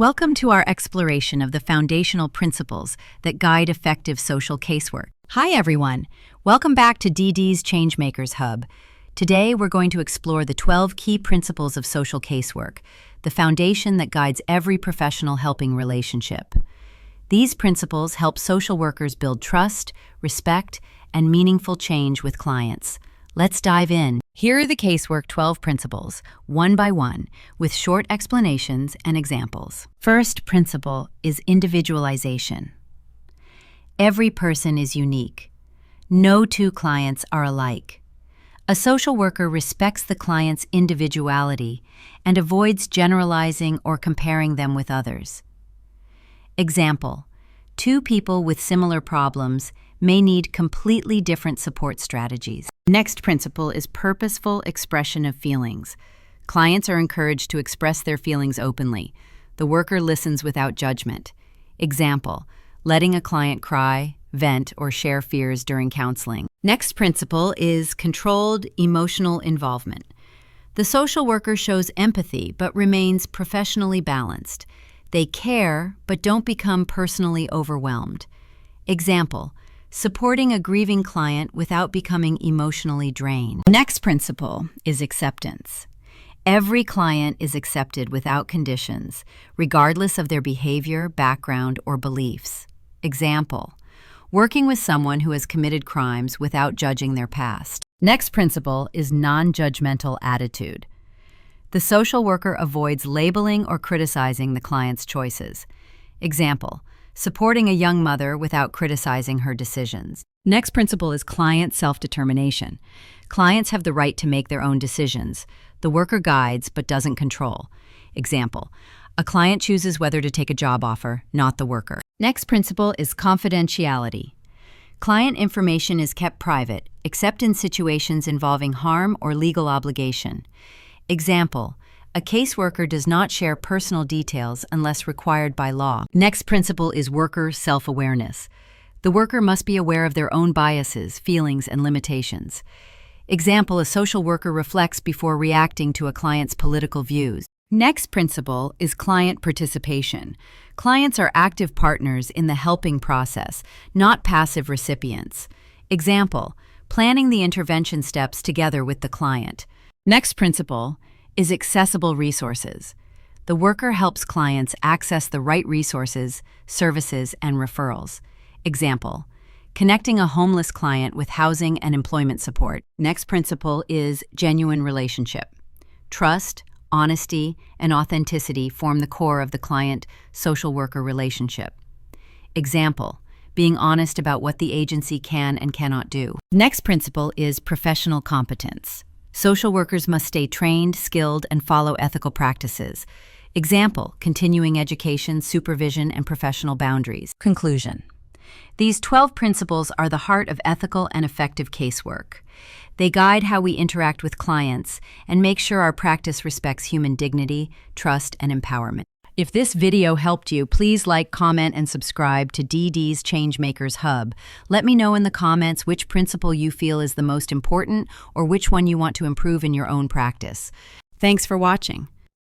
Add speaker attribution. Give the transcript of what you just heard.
Speaker 1: Welcome to our exploration of the foundational principles that guide effective social casework. Hi everyone, welcome back to DD's Changemakers Hub. Today we're going to explore the 12 key principles of social casework, the foundation that guides every professional helping relationship. These principles help social workers build trust, respect, and meaningful change with clients. Let's dive in. Here are the casework 12 principles, one by one, with short explanations and examples. First principle is individualization. Every person is unique. No two clients are alike. A social worker respects the client's individuality and avoids generalizing or comparing them with others. Example: two people with similar problems may need completely different support strategies. Next principle is purposeful expression of feelings. Clients are encouraged to express their feelings openly. The worker listens without judgment. Example: letting a client cry, vent, or share fears during counseling. Next principle is controlled emotional involvement. The social worker shows empathy but remains professionally balanced. They care but don't become personally overwhelmed. Example: supporting a grieving client without becoming emotionally drained. Next principle is acceptance. Every client is accepted without conditions, regardless of their behavior, background, or beliefs. Example: working with someone who has committed crimes without judging their past. Next principle is non-judgmental attitude. The social worker avoids labeling or criticizing the client's choices. Example: supporting a young mother without criticizing her decisions. Next principle is client self-determination. Clients have the right to make their own decisions. The worker guides but doesn't control. Example: a client chooses whether to take a job offer, not the worker. Next principle is confidentiality. Client information is kept private, except in situations involving harm or legal obligation. Example: a caseworker does not share personal details unless required by law. Next principle is worker self-awareness. The worker must be aware of their own biases, feelings, and limitations. Example: a social worker reflects before reacting to a client's political views. Next principle is client participation. Clients are active partners in the helping process, not passive recipients. Example: planning the intervention steps together with the client. Next principle is accessible resources. The worker helps clients access the right resources, services, and referrals. Example: connecting a homeless client with housing and employment support. Next principle is genuine relationship. Trust, honesty, and authenticity form the core of the client-social worker relationship. Example: being honest about what the agency can and cannot do. Next principle is professional competence. Social workers must stay trained, skilled, and follow ethical practices. Example: continuing education, supervision, and professional boundaries. Conclusion: these 12 principles are the heart of ethical and effective casework. They guide how we interact with clients and make sure our practice respects human dignity, trust, and empowerment. If this video helped you, please like, comment, and subscribe to DD's Changemakers Hub. Let me know in the comments which principle you feel is the most important or which one you want to improve in your own practice. Thanks for watching.